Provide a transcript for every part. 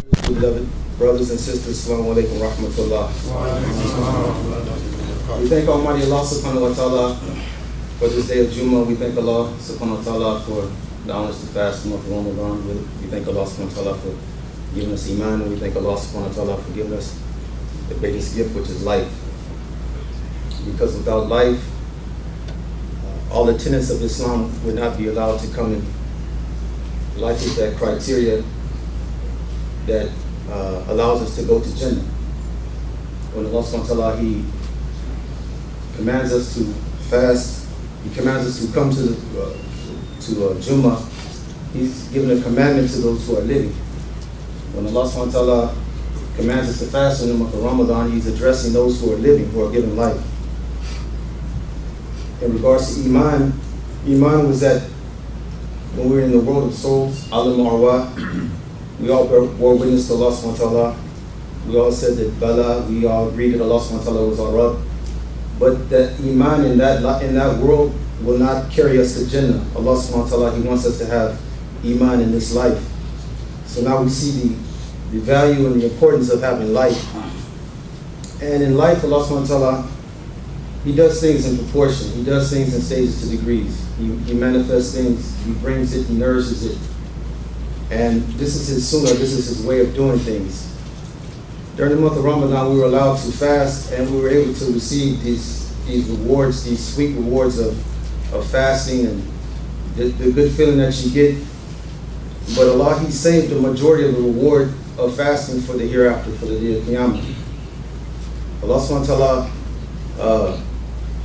Beloved brothers and sisters, Assalamu alaikum wa rahmatullah. We thank Almighty Allah subhanahu wa ta'ala for this day of Jummah. We thank Allah subhanahu wa ta'ala for the honors to fast the month of Ramadan. We thank Allah subhanahu wa ta'ala for giving us Iman, and we thank Allah subhanahu wa ta'ala for giving us the greatest gift, which is life. Because without life, all the tenets of Islam would not be allowed to come in. Life is that criteria that allows us to go to Jannah. When Allah subhanahu wa ta'ala, He commands us to fast, He commands us to come to Jummah, He's given a commandment to those who are living. When Allah subhanahu wa ta'ala commands us to fast in the month of Ramadan, He's addressing those who are living, who are given life. In regards to Iman, Iman was that when we were in the world of souls, Alam Arwah, we all bore witness to Allah subhanahu wa ta'ala. We all said that Bala, we all agreed that Allah subhanahu wa ta'ala was our Rabb. But that Iman in that world will not carry us to Jannah. Allah subhanahu wa ta'ala, He wants us to have Iman in this life. So now we see the value and the importance of having life. And in life, Allah subhanahu wa ta'ala, He does things in proportion. He does things in stages to degrees. He manifests things, He brings it, He nourishes it. And this is His sunnah, this is His way of doing things. During the month of Ramadan, we were allowed to fast, and we were able to receive these rewards, these sweet rewards of fasting and the good feeling that you get. But Allah, He saved the majority of the reward of fasting for the hereafter, for the day of Qiyamah. Allah subhanahu wa ta'ala,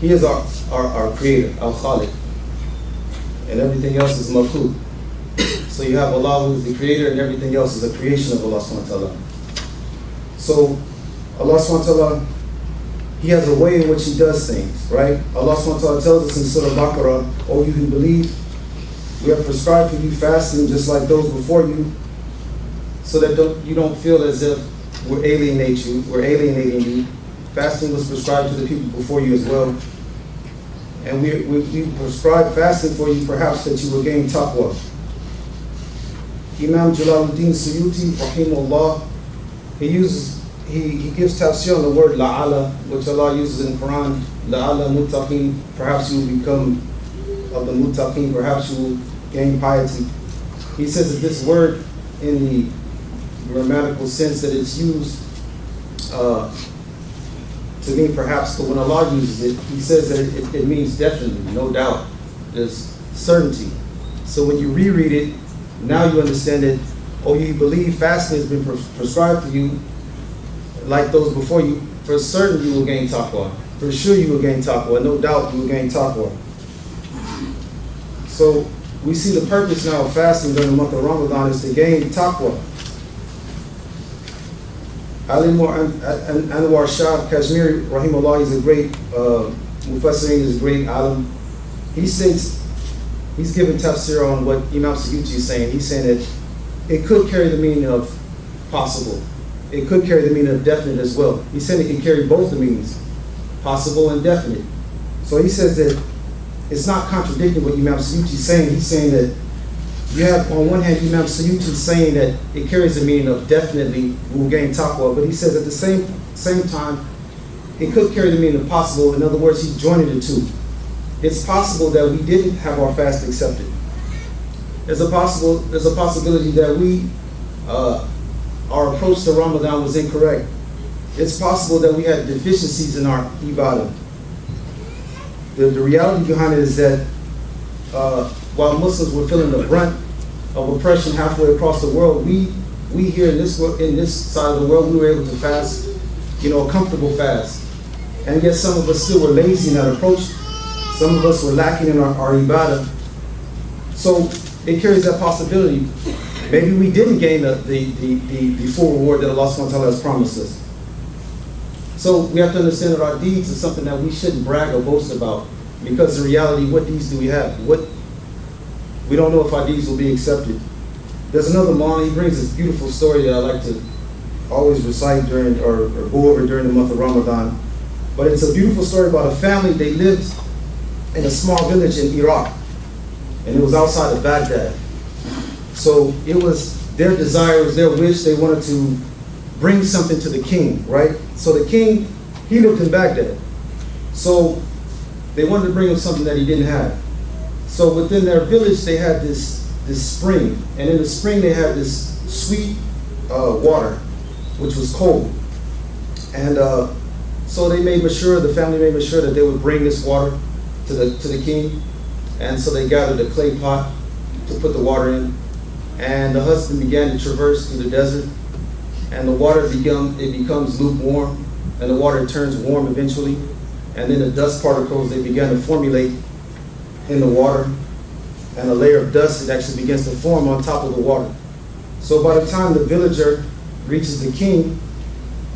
He is our creator, Al-Khaliq, and everything else is makhluq. So you have Allah, who is the creator, and everything else is a creation of Allah subhanahu wa ta'ala. So Allah subhanahu wa ta'ala, He has a way in which He does things, right? Allah subhanahu wa ta'ala tells us in Surah Baqarah, "O you who believe, we have prescribed for you fasting just like those before you, so that you don't feel as if we're alienating you. Fasting was prescribed to the people before you as well. And we prescribed fasting for you, perhaps that you will gain taqwa." Imam Jalaluddin Suyuti, rahimahullah, he gives tafsir on the word la'ala, which Allah uses in the Quran, la'ala muttaqin, perhaps you will become of the muttaqin, perhaps you will gain piety. He says that this word, in the grammatical sense that it's used to mean perhaps, but when Allah uses it, He says that it means definitely, no doubt, there's certainty. So when you reread it, now you understand that, oh, you believe fasting has been prescribed for you like those before you, for certain you will gain taqwa. For sure you will gain taqwa. No doubt you will gain taqwa. So we see the purpose now of fasting during the month of Ramadan is to gain taqwa. Anwar Shah Kashmiri, rahimahullah, he's a great mufassirin, he's a great alim. He states, he's giving tafsir on what Imam Suyuti is saying. He's saying that it could carry the meaning of possible. It could carry the meaning of definite as well. He's saying it can carry both the meanings, possible and definite. So he says that it's not contradicting what Imam Suyuti is saying. He's saying that you have, on one hand, Imam Suyuti saying that it carries the meaning of definitely we will gain taqwa, but he says at the same time, it could carry the meaning of possible. In other words, he's joining the two. It's possible that we didn't have our fast accepted. There's a possibility that our approach to Ramadan was incorrect. It's possible that we had deficiencies in our ibadah. The reality behind it is that while Muslims were feeling the brunt of oppression halfway across the world, we here in this side of the world, we were able to fast, a comfortable fast. And yet some of us still were lazy in that approach. Some of us were lacking in our ibadah. So it carries that possibility. Maybe we didn't gain the full reward that Allah subhanahu wa ta'ala has promised us. So we have to understand that our deeds is something that we shouldn't brag or boast about, because in reality, what deeds do we have? We don't know if our deeds will be accepted. There's another man, he brings this beautiful story that I like to always recite during or go over during the month of Ramadan. But it's a beautiful story about a family. They lived in a small village in Iraq, and it was outside of Baghdad. So it was their desire, it was their wish. They wanted to bring something to the king, right? So the king, he lived in Baghdad. So they wanted to bring him something that he didn't have. So within their village, they had this spring. And in the spring, they had this sweet water, which was cold. And so they made sure, the family made sure that they would bring this water to the king. And so they gathered a clay pot to put the water in. And the husband began to traverse through the desert. And the water becomes lukewarm. And the water turns warm eventually. And then the dust particles, they began to formulate in the water. And a layer of dust, it actually begins to form on top of the water. So by the time the villager reaches the king,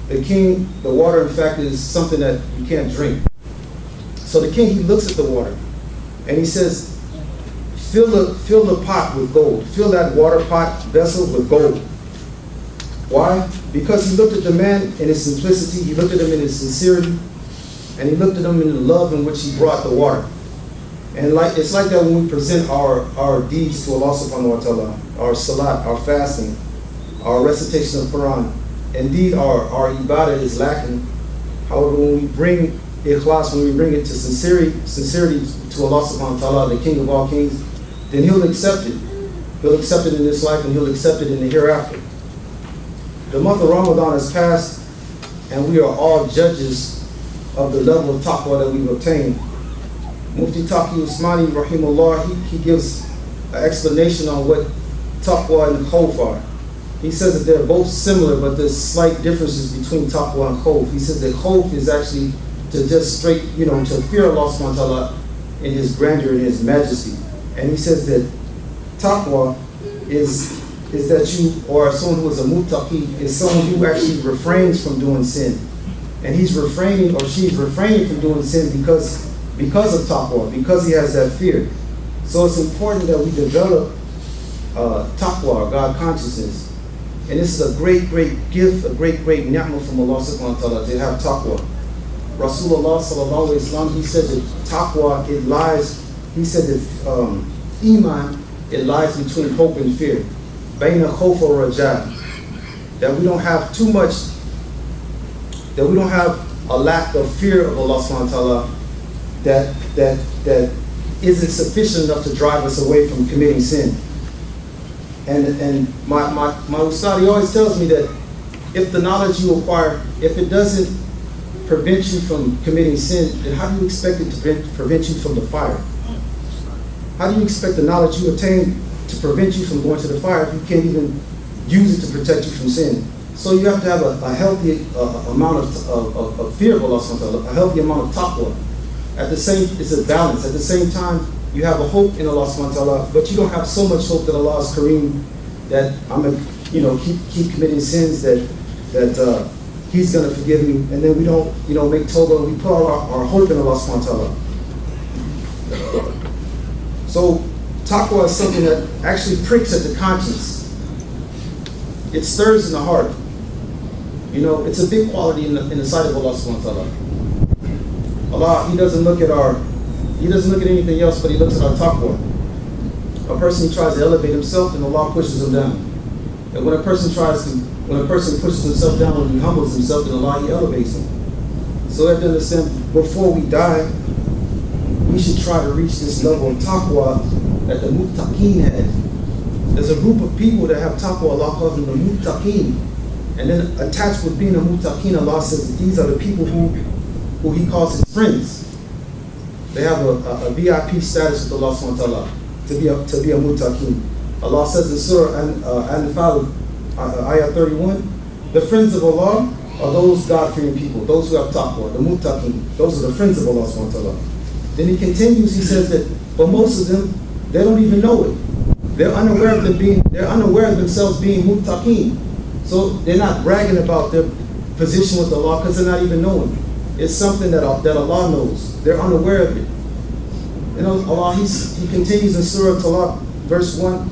the water in fact is something that you can't drink. So the king, he looks at the water and he says, fill the pot with gold. Fill that water pot vessel with gold. Why? Because he looked at the man in his simplicity, he looked at him in his sincerity, and he looked at him in the love in which he brought the water. And it's like that when we present our deeds to Allah subhanahu wa ta'ala, our salat, our fasting, our recitation of Quran. Indeed, our ibadah is lacking. However, when we bring ikhlas, when we bring it to sincerity to Allah subhanahu wa ta'ala, the King of all kings, then He'll accept it. He'll accept it in this life and He'll accept it in the hereafter. The month of Ramadan has passed and we are all judges of the level of taqwa that we've obtained. Mufti Taqi Usmani, rahimahullah, he gives an explanation on what taqwa and khawf are. He says that they're both similar, but there's slight differences between taqwa and khawf. He says that khawf is actually to just straight, to fear Allah subhanahu wa ta'ala in His grandeur and His majesty. And he says that taqwa is that you, or someone who is a muttaqi, is someone who actually refrains from doing sin. And he's refraining, or she's refraining from doing sin because of taqwa, because he has that fear. So it's important that we develop taqwa, God consciousness. And this is a great, great gift, a great, great ni'mah from Allah subhanahu wa ta'ala to have taqwa. Rasulullah sallallahu alayhi wa sallam, he said that taqwa, he said that iman, it lies between hope and fear. Baina khawf wa raja. That we don't have too much, that we don't have a lack of fear of Allah subhanahu wa ta'ala that isn't sufficient enough to drive us away from committing sin. And my Ustad, he always tells me that if the knowledge you acquire, if it doesn't prevent you from committing sin, then how do you expect it to prevent you from the fire? How do you expect the knowledge you obtain to prevent you from going to the fire if you can't even use it to protect you from sin? So you have to have a healthy amount of fear of Allah subhanahu wa ta'ala, a healthy amount of taqwa. It's a balance. At the same time, you have a hope in Allah subhanahu wa ta'ala, but you don't have so much hope that Allah is Kareem, that I'm going to keep committing sins, that He's going to forgive me, and then we don't make tawbah, we put all our hope in Allah subhanahu wa ta'ala. So taqwa is something that actually pricks at the conscience. It stirs in the heart. It's a big quality in the sight of Allah subhanahu wa ta'ala. Allah, He doesn't look at anything else, but He looks at our taqwa. A person who tries to elevate himself, and Allah pushes him down. And when a person pushes himself down, when he humbles himself, then Allah, He elevates him. So we have to understand, before we die, we should try to reach this level of taqwa that the muttaqeen have. There's a group of people that have taqwa, Allah calls them the muttaqeen. And then attached with being a muttaqeen, Allah says that these are the people who He calls His friends. They have a VIP status with Allah subhanahu wa ta'ala to be a muttaqeen. Allah says in Surah An-Nifal, Ayah 31, the friends of Allah are those God-fearing people, those who have taqwa, the muttaqeen. Those are the friends of Allah subhanahu wa ta'ala. Then He continues, He says that, but most of them, they don't even know it. They're unaware of themselves being muttaqeen. So they're not bragging about their position with Allah because they're not even knowing. It's something that Allah knows. They're unaware of it. Allah, He continues in Surah Talaq, verse 1,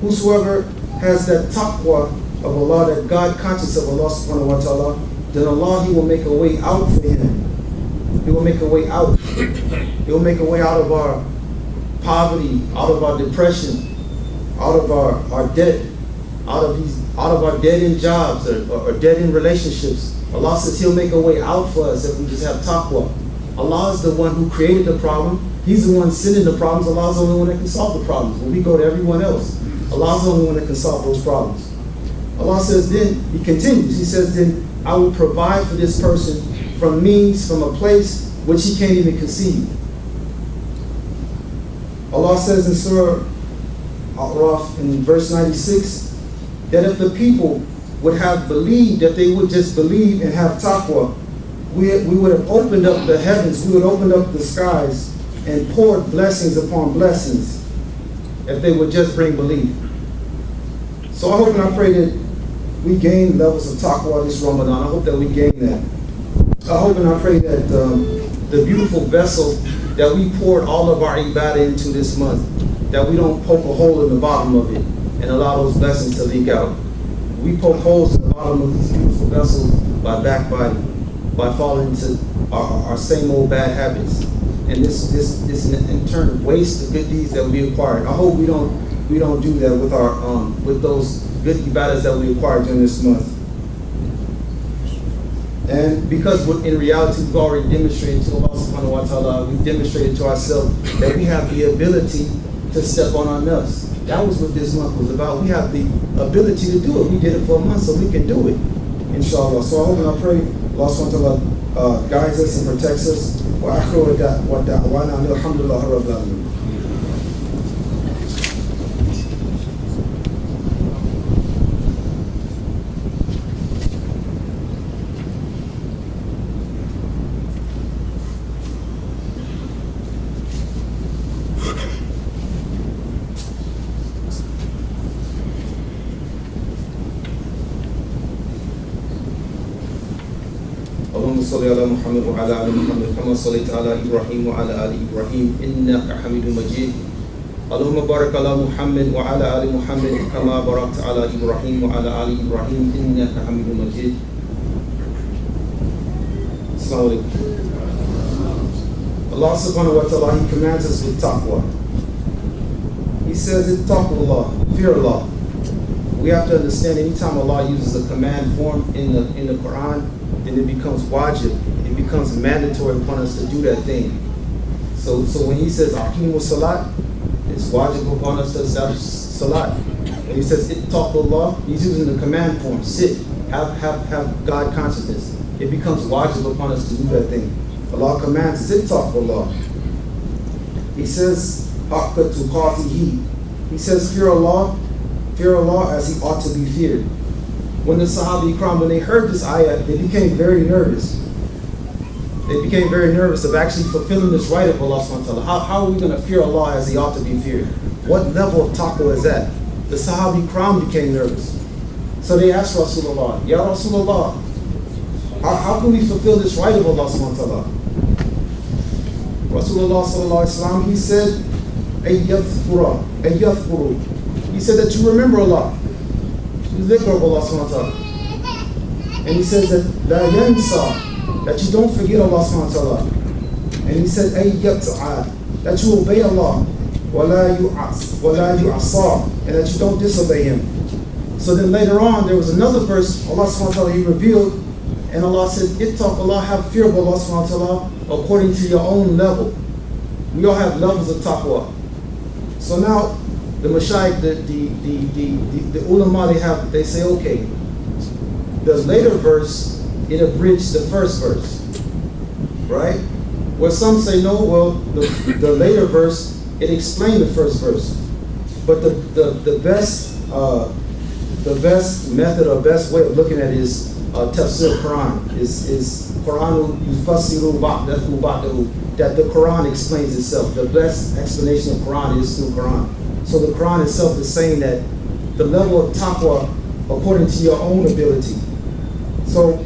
whosoever has that taqwa of Allah, that God conscious of Allah subhanahu wa ta'ala, then Allah, He will make a way out for him. He will make a way out. He will make a way out of our poverty, out of our depression. out of our debt, out of our dead-end jobs or dead-end relationships. Allah says He'll make a way out for us if we just have taqwa. Allah is the one who created the problem. He's the one sending the problems. Allah is the only one that can solve the problems. When we go to everyone else, Allah is the only one that can solve those problems. Allah says then, He continues, He says then, I will provide for this person from means, from a place which he can't even conceive. Allah says in Surah Al-Raf in verse 96, that if the people would have believed, that they would just believe and have taqwa, we would have opened up the heavens, we would open up the skies and poured blessings upon blessings if they would just bring belief. So I hope and I pray that we gain levels of taqwa this Ramadan. I hope that we gain that. I hope and I pray that the beautiful vessel that we poured all of our ibadah into this month, that we don't poke a hole in the bottom of it and allow those blessings to leak out. We poke holes in the bottom of these beautiful vessels by backbiting, by falling into our same old bad habits, and this in turn waste the good deeds that we acquired. I hope we don't do that with our with those good ibadahs that we acquired during this month. And because in reality we've already demonstrated to Allah subhanahu wa ta'ala, we've demonstrated to ourselves that we have the ability to step on our nuts. That was what this month was about. We have the ability to do it. We did it for a month, so we can do it, inshallah. So I hope and I pray Allah subhanahu wa ta'ala guides us and protects us. Wa akhiru da'wana alhamdulillahi rabbil alamin. صل على محمد وعلى آل محمد كما صليت على إبراهيم وعلى آل إبراهيم إنك حميد مجيد اللهم بارك على محمد وعلى آل محمد كما باركت على إبراهيم وعلى آل إبراهيم إنك حميد مجيد. Assalamu alaikum. Allah subhanahu wa ta'ala, He commands us with taqwa. He says, ittaqullah, fear Allah. We have to understand anytime Allah uses a command form in the Quran, then it becomes wajib, it becomes mandatory upon us to do that thing. So when He says aqimu salat, it's wajib upon us to establish salat. When He says ittaqullah, He's using the command form, sit, have God consciousness. It becomes wajib upon us to do that thing. Allah commands us ittaqullah. He says haqqa tuqatihi. He says fear Allah as He ought to be feared. When the Sahaba Ikram, when they heard this ayah, they became very nervous. They became very nervous of actually fulfilling this right of Allah subhanahu wa ta'ala. How are we going to fear Allah as He ought to be feared? What level of taqwa is that? The Sahaba Ikram became nervous. So they asked Rasulullah, Ya Rasulullah, how can we fulfill this right of Allah subhanahu wa ta'ala? Rasulullah sallallahu alaihi wasallam, he said, Ayyathkuru. He said that you remember Allah. The dhikr of Allah subhanahu wa ta'ala. And He says that la yansa, that you don't forget Allah subhanahu wa ta'ala. And He said that you obey Allah, wala yu'asa, and that you don't disobey Him. So then later on there was another verse Allah subhanahu wa ta'ala He revealed, and Allah said, ittaqullah, have fear of Allah subhanahu wa ta'ala according to your own level. We all have levels of taqwa. So now the mashayikh, the ulama, they say, okay, the later verse, it abridged the first verse, right? Where some say, no, well, the later verse, it explained the first verse. But the best method or best way of looking at it is tafsir Quran, is Quran yufassiru ba'dahu ba'dahu, that the Quran explains itself. The best explanation of Quran is through Quran. So the Quran itself is saying that the level of taqwa according to your own ability. So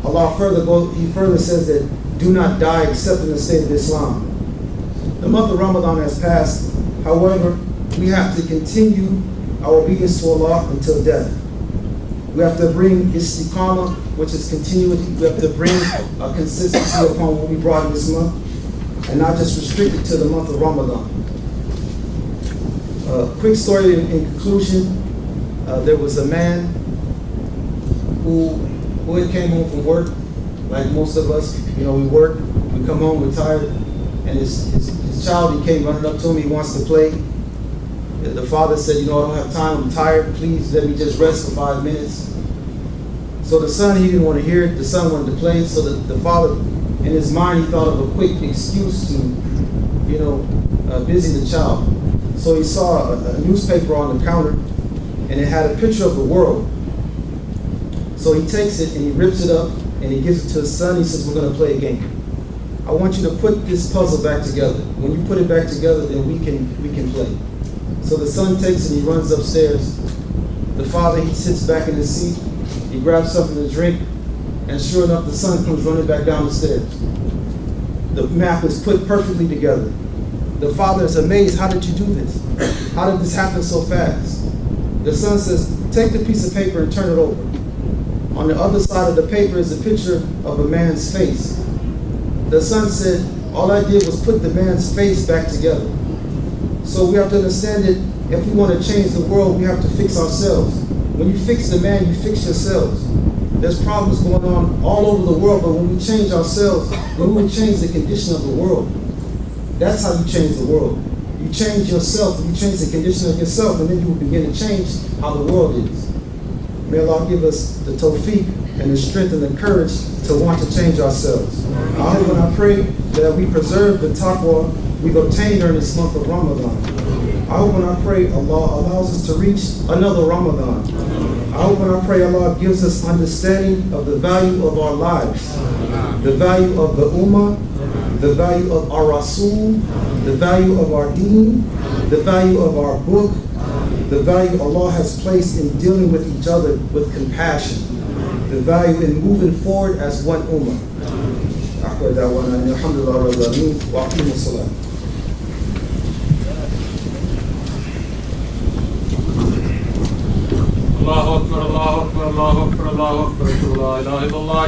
Allah He further says that do not die except in the state of Islam. The month of Ramadan has passed. However, we have to continue our obedience to Allah until death. We have to bring istiqamah, which is continuity. We have to bring a consistency upon what we brought in this month, and not just restrict it to the month of Ramadan. Quick story in conclusion. There was a man who had came home from work, like most of us. We work, we come home, we're tired, and his child, he came running up to him, he wants to play. The father said, I don't have time, I'm tired, please let me just rest for 5 minutes. So the son, he didn't want to hear it, the son wanted to play, so the father, in his mind, he thought of a quick excuse to, busy the child. So he saw a newspaper on the counter, and it had a picture of the world. So he takes it and he rips it up and he gives it to his son. He says, we're going to play a game. I want you to put this puzzle back together. When you put it back together, then we can play. So the son takes it and he runs upstairs. The father, he sits back in his seat. He grabs something to drink, and sure enough, the son comes running back down the stairs. The map is put perfectly together. The father is amazed. How did you do this? How did this happen so fast? The son says, take the piece of paper and turn it over. On the other side of the paper is a picture of a man's face. The son said, all I did was put the man's face back together. So we have to understand that if we want to change the world, we have to fix ourselves. When you fix the man, you fix yourselves. There's problems going on all over the world, but when we change ourselves, then we will change the condition of the world. That's how you change the world. You change yourself, you change the condition of yourself, and then you will begin to change how the world is. May Allah give us the tawfiq and the strength and the courage to want to change ourselves. I hope and I pray that we preserve the taqwa we've obtained during this month of Ramadan. I hope and I pray Allah allows us to reach another Ramadan. I hope and I pray Allah gives us understanding of the value of our lives, the value of the Ummah, the value of our Rasul, the value of our Deen, the value of our book, the value Allah has placed in dealing with each other with compassion, the value in moving forward as one Ummah. Allahu Akbar, Allahu Akbar, Allahu Akbar, Allahu Akbar, la ilaha illallah.